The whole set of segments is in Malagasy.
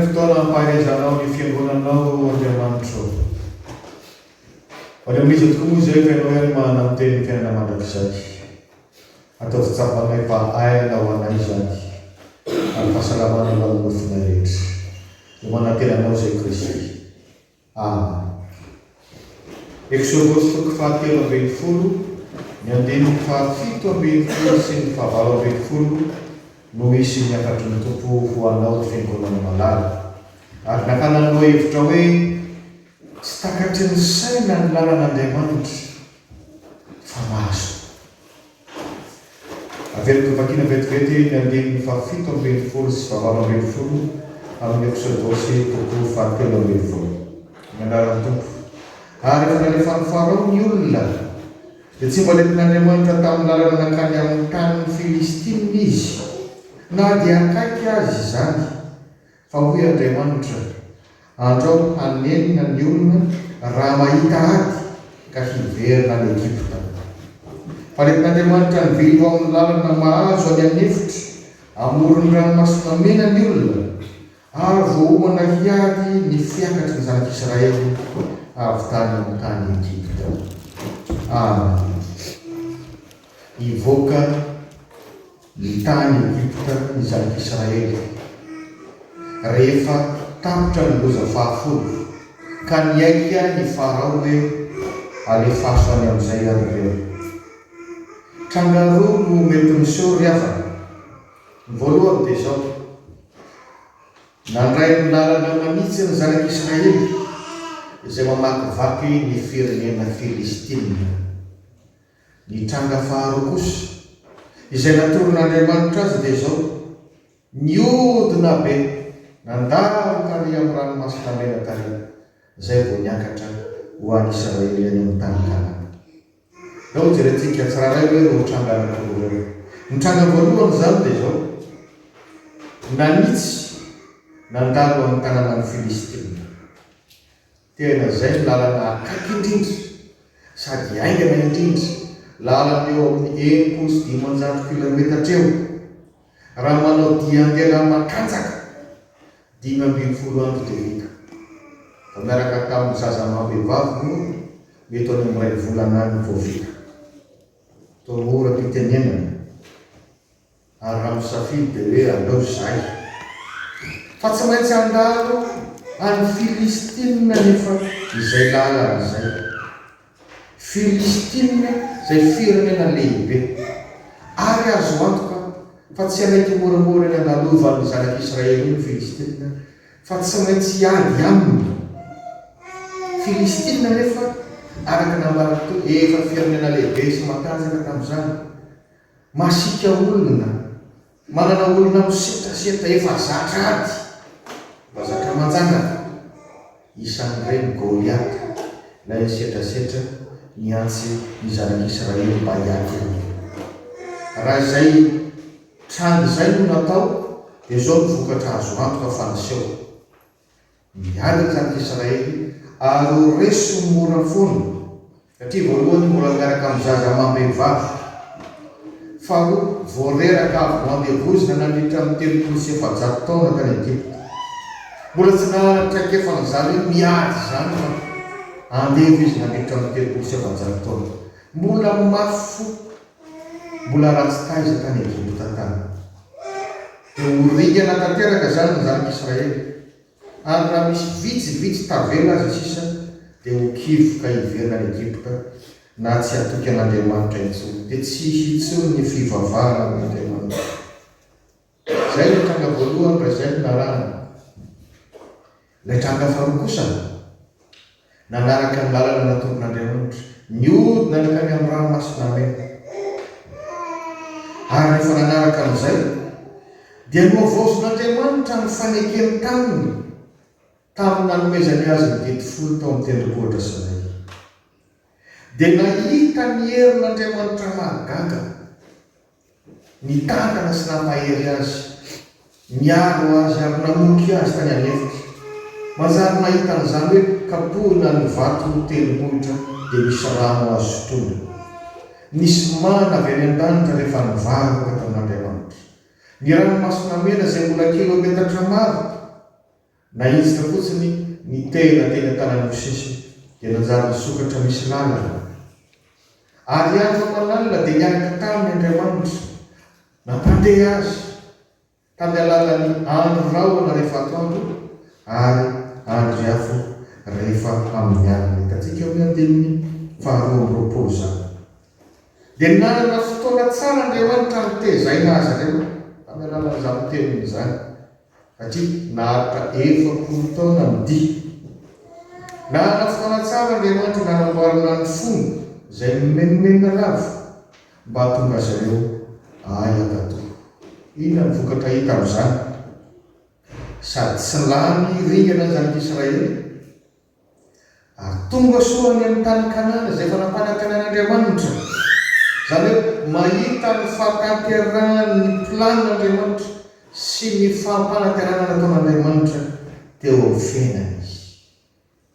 fotoana ampahaizanao ny fiangonanao Andriamanitra. Any amin'izy tokoa moa izay fa ianao ihany manana miteny fiainana mandrakizay. Atao fitsapanay mba aina ho anay izany. Ary fahasalamana ao nofina rehetra. Ho manantenanao izay Kristy. Amen. Exodus 7:20, ny 7:7 sy ny 8 no misy miakatry ny tompo ho anao fiangonana malala. Ary nakananao hevitra hoe tsy takatry ny saina ny lalàn'Andriamanitra fa mahazo. Averiko vakiana vetivety ny 7:20 sy 8 amin'ny Exodus 7:20. Mianaran'ny tompo. Ary efa nalefan'ny Farao ny olona dia tsy mba nentin'Andriamanitra tamin'ny lalana nakany amin'ny tanin'ny Filistina izy, na dia akaiky azy izany, fa hoy Andriamanitra, andao hanenina ny olona raha mahita ady ka hiverina any Egypta. Fa nentin'Andriamanitra nivily ao amin'ny lalana mahazo any anefitra amoron'ny ranomasina mena ny olona, ary voahomana hiady ny fiakatry ny zanak'Israely avy tany amin'ny tany Egypta. Amen. Ivoaka ny tany Egypta ny zanak'Israely rehefa tapotra ny loza 10 ka niaika ny Farao hoe alefaso any amin'izay ary ireo. Trangaroa no mety miseho ry havana. Ny voalohany dia izao: nandray ny lalana manitsy ny zanak'Israely izay mamakivaky ny firenena Filistina. Ny tranga faharoa kosa izay natoron'Andriamanitra azy dia izao: niodina be nandalo tary amin'ny ranomasina mena tary, izay vao niakatra ho an'ny Israely any amin'ny tany Kanana. Ao jerentsika tsiraray hoe ro tranga anankiroa ireo. Ny tranga voalohany izany dia izao: nanitsy nandalo amin'ny tanànan'ny Filistina. Tena izay ny lalana akaiky indrindra sady aingana indrindra, lalana eo amin'ny 1,500 kilometatra eo. Raha manao dian-tena matanjaka 5 andro dia vita. Fa miaraka tamin'ny zaza mahambevavy moa mety any amin'ny 2 volana any vao vita. Toa mora mpitenenana. Ary raha misafidy dia hoe aleo izay. Fa tsy maintsy andalo any Filistina nefa izay lalana izay. Filistina izay firenena lehibe. Ary azo antoka fa tsy mety moramora ny analovan'ny zanak'Israely ny Filistina, fa tsy maintsy hiady aminy. Filistina nefa araka nambarako toy efa firenena lehibe sy matanjaka tamin'izany. Masika olona, manana olona misetrasetra efa zatra ady, mba zatra manjanaka. Isan'ireny Goliath, ilay nisetrasetra niantsy ny zanak'Israely mba hiady aminy. Raha izay trangy izay no natao dia izao ny vokatra azo antoka fa niseho. Miady ny zanak'Israely ary ho resy mora foana, satria voalohany mbola miaraka amin'ny zaza mahambevavy, faharoa voareraka avy mandevozina nandritra amin'ny 700 taona tany Egypta. Mbola tsy natraikefa n'izany hoe miady izany fa andevo izy nandritra amin'ny 700 taona. Mbola mafy, mbola ratsy taiza tany Egypta tany. Dia horingana tanteraka izany ny zanak'Israely. Ary raha misy vitsivitsy tavela azy sisa dia ho kivoka hiverina any Egypta na tsy hatoky an'Andriamanitra intsony, dia tsy intsony ny fivavahana amin'Andriamanitra. Izay ny tranga voalohany, raha izay no narana. Ilay tranga faharoa kosa nanaraka ny lalana natoron'Andriamanitra, niodina nakany amin'ny ranomasina mena. Ary rehefa nanaraka an'izay dia noavozin'Andriamanitra ny fanekeny taminy tamin'ny nanomezany azy ny 10 tao amin'ny tendrombohitra Sinai. Dia nahita ny herin'Andriamanitra mahagaga, nitantana sy nampahery azy, niaro azy ary namoky azy tany anefitra. Manjary nahita an'izany hoe kapohina ny vato tendrombohitra dia misy rano azo sotroina. Nisy mana avy any an-danitra rehefa nivavaka tamin'Andriamanitra. Ny ranomasina mena izay mbola kilometatra maro na izy ka fotsiny ny tena tanany Mosesy dia nanjary nisokatra misy lalana. Ary andro manalina dia niaraka taminy Andriamanitra nampandeha azy tamin'ny alalan'ny andro rahoana rehefa atoandro ary andro iafo rehefa amin'ny alina. Hitantsika amin'ny andininy faharoa amby roapolo zany. Dia nanana fotoana tsara Andriamanitra nitezaina azy ireo tamin'ny alalan'izany teniny izany, satria naharitra 40 taona midia. Nanana fotoana tsara Andriamanitra nanamboarana ny fomba izay menomenona lava mba hahatonga azy ireo ahatatoa. Inona ny vokatra hita amin'izany? Sady tsy lany ringana ny zanak'Israely ary tonga soa any amin'ny tany Kanana izay efa nampanakanan'Andriamanitra. Izany hoe mahita ny fampanterahany planin'Andriamanitra sy ny fampananterahana nataon'Andriamanitra teo amin'ny fiainana izy.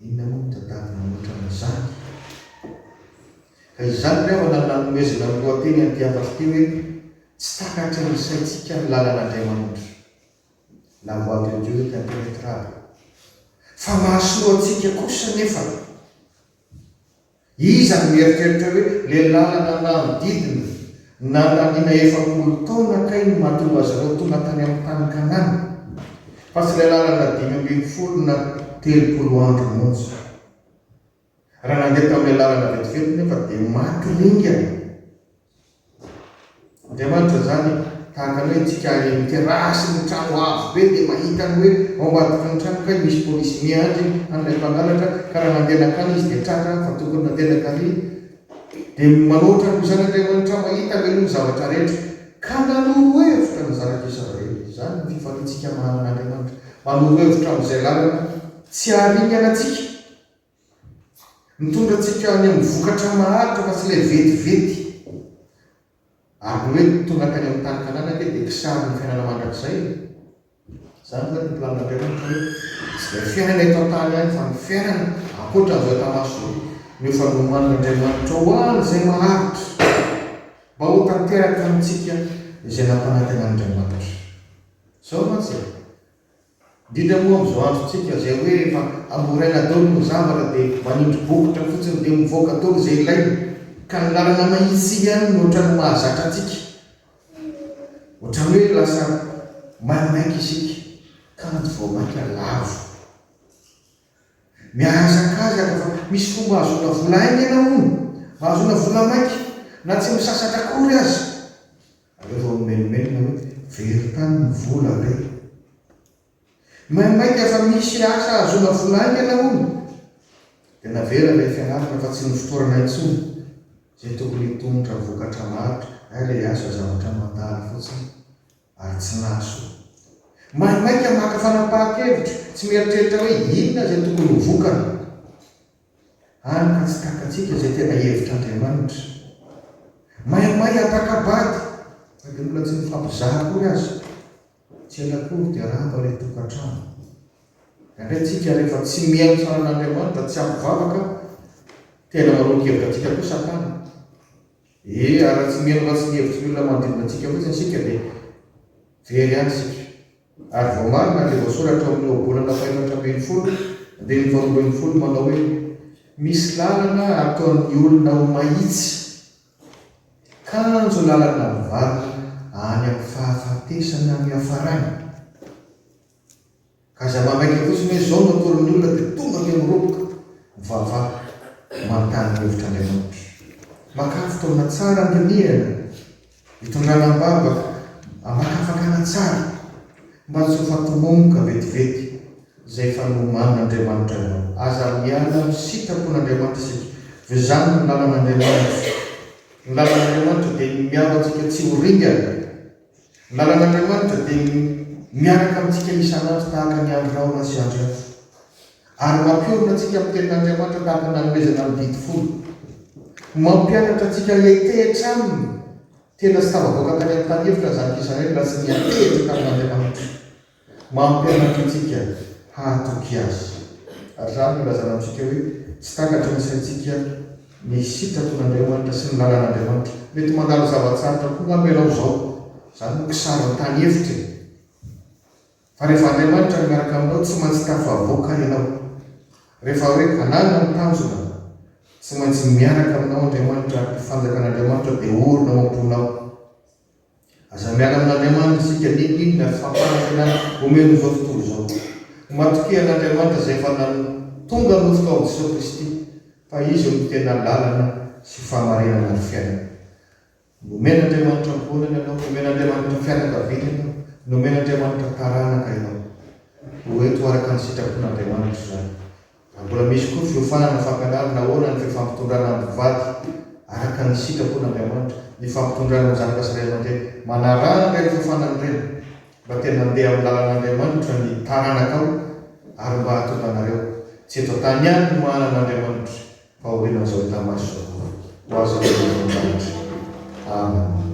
Inona moa no tantara namoatra an'izany? Ka izany rehefa nanomezana amin'ny lohateny an'ity afatra ity hoe tsy takatra ny saintsika ny lalàn'Andriamanitra. La voix de Dieu est impénétrable. Fa mahasoa antsika kosa nefa. Iza ny mieritreritra hoe le lalana namodidina nananiana 40 taona kay no mahatonga azy ireo tonga tany amin'ny tany Kanana. Fa tsy le lalana 5 na 30 andro monja. Raha nandeha tamin'ny lalana vetivety nefa dia maty ringana. Andriamanitra zany tahaka ny hoe tsika terasy ny trano avo be dia mahita ny hoe ao ambadika ny trano kay misy polisy miandry an'ilay mpangalatra, ka raha nandeha nakany izy dia tratra fa tokony nandeha nakary dia manoatra ny zany Andriamanitra mahita veloa zavatra rehetra ka nanoro hevitra ny zanak'Israely. Izany ny fifanitsika manan'Andriamanitra, manoro hevitra amin'izay lalana tsy haringana atsika, mitondra atsika any amin'ny vokatra maharitra fa tsy ilay vetivety. Ary hoe tonga tany amin'ny tany Kanana dia kisary ny fiainana mandrakizay. Izany zany ny planin'Andriamanitra hoe tsy ilay fiainana eto an-tany ihany fa ny fiainana ankoatra an'izao tamaso ny fanoman'Andriamanitra ho an'izay maharitra mba ho tanteraka amintsika izay nampanantenan'Andriamanitra. Zao mantsy indrindra moa amin'izao androntsika izay hoe efa amoraina daholo ny zavatra dia manindry bokotra fotsiny dia mivoaka daholo izay ilaina. Ka ny lalana mahitsy ihany no ohatran'ny mahazatra antsika. Ohatran'ny hoe lasa maimaiky isika ka ny voamaika lavo. Miazakazaka fa misy fomba ahazoana vola ainy ianao, ahazoana vola maika na tsy misasatra akory azy. Aveo vao menomenona hoe very tany ny vola re. Maimaika fa misy asa ahazoana vola ainy ianao, dia navera ilay fianarana fa tsy ny fotoarana intsony izay tokony hitondra vokatra maharitra. Ilay asa zavatra mandalo fotsiny ary tsy naso. Maimaika maka fanapahan-kevitra, tsy mieritreritra hoe inona izay tokony ho vokana. Any ka tsy takatsika izay tena hevitr'Andriamanitra. Maimay atakabady, dia mbola tsy mifampizaha akory azy. Tsy ela akory dia rava ilay tokantrano. Indray tsika rehefa tsy miaino sanan'Andriamanitra, tsy ampivavaka, tena maroa-kevitra atsika kosa tany. Ary tsy miaino ratsy ny hevitry ny olona manodidina antsika fotsiny isika dia very any isika. Ary vao marina dia voasoratra amin'ny obolana 420 dia ny 420 manao hoe misy lalana ataon'ny olona ho mahitsy, kanjo lalana mivarina any amin'ny fahafatesana amin'ny hafarana. Ka za mamaika fotsiny hoe zao natorin'ny olona dia tonga dia miroboka mivavaka manontany ny hevitr'Andriamanitra. Maka fotoana tsara andinihana, hitondranam-bavaka, amakafakana tsara mba tsy ho fatomomoka vetivety izay fanoman'Andriamanitra ianao. Aza miala misitrapon'Andriamanitra isika. Izany ny lalàn'Andriamanitra. Ny lalàn'Andriamanitra dia miavatsika tsy ho ringana. Ny lalàn'Andriamanitra dia miaraka amintsika isan'andro tahaka ny andro rahoana sy andro iafo. Ary mampiorona antsika amin'ny tenin'Andriamanitra tahaka ny nanomezana amin'ny didy folo. Mampianatra antsika hiatehitra aminy. Tena sy tavavoaka tany amin'ny tany hevitra zanak'Israely raha tsy niatehitra tamin'Andriamanitra. Mampianatra antsika hahatoky azy. Ary zany no ilazana amintsika hoe tsy takatra ny saintsika ny sitrapon'Andriamanitra sy ny lalàn'Andriamanitra. Mety mandalo zava-tsarotra koa ngamba ianao zao. Izany no kisary ny tany hevitra. fa rehefa Andriamanitra no miaraka aminao tsy maintsy tafavoaka ianao. Rehefa hoe kanana mitanjona tsy maintsy miaraka aminao Andriamanitra, fanjakan'Andriamanitra dia orona mamponao. Aza miala amin'Andriamanitra isika ninona fampanantenana omeny izao tontolo izao. Matokian'Andriamanitra izay efa tonga nofika ao Jesosy Kristy, fa izy no tena lalana sy famarinana ny fiainana. Nomen'Andriamanitra mponana ianao, nomen'Andriamanitra fianakaviana ianao, nomen'Andriamanitra taranaka ianao. Ho eto araka ny sitrapon'Andriamanitra izany. Mbola misy koa fiofanana fampianarana ahoana ny fifampitondrana amin'ny mpivady araka ny sitrapon'Andriamanitra, ny fampitondrana amin'ny zanaka sy ray aman-dreny. Manarana ireny fiofanana ireny mba tena handeha amin'ny lalàn'Andriamanitra ny taranaka ao, ary mba hahatonga anareo tsy eto tany ihany no manan'Andriamanitra fa aorianan'izao tamaso ho azo Andriamanitra. Amen.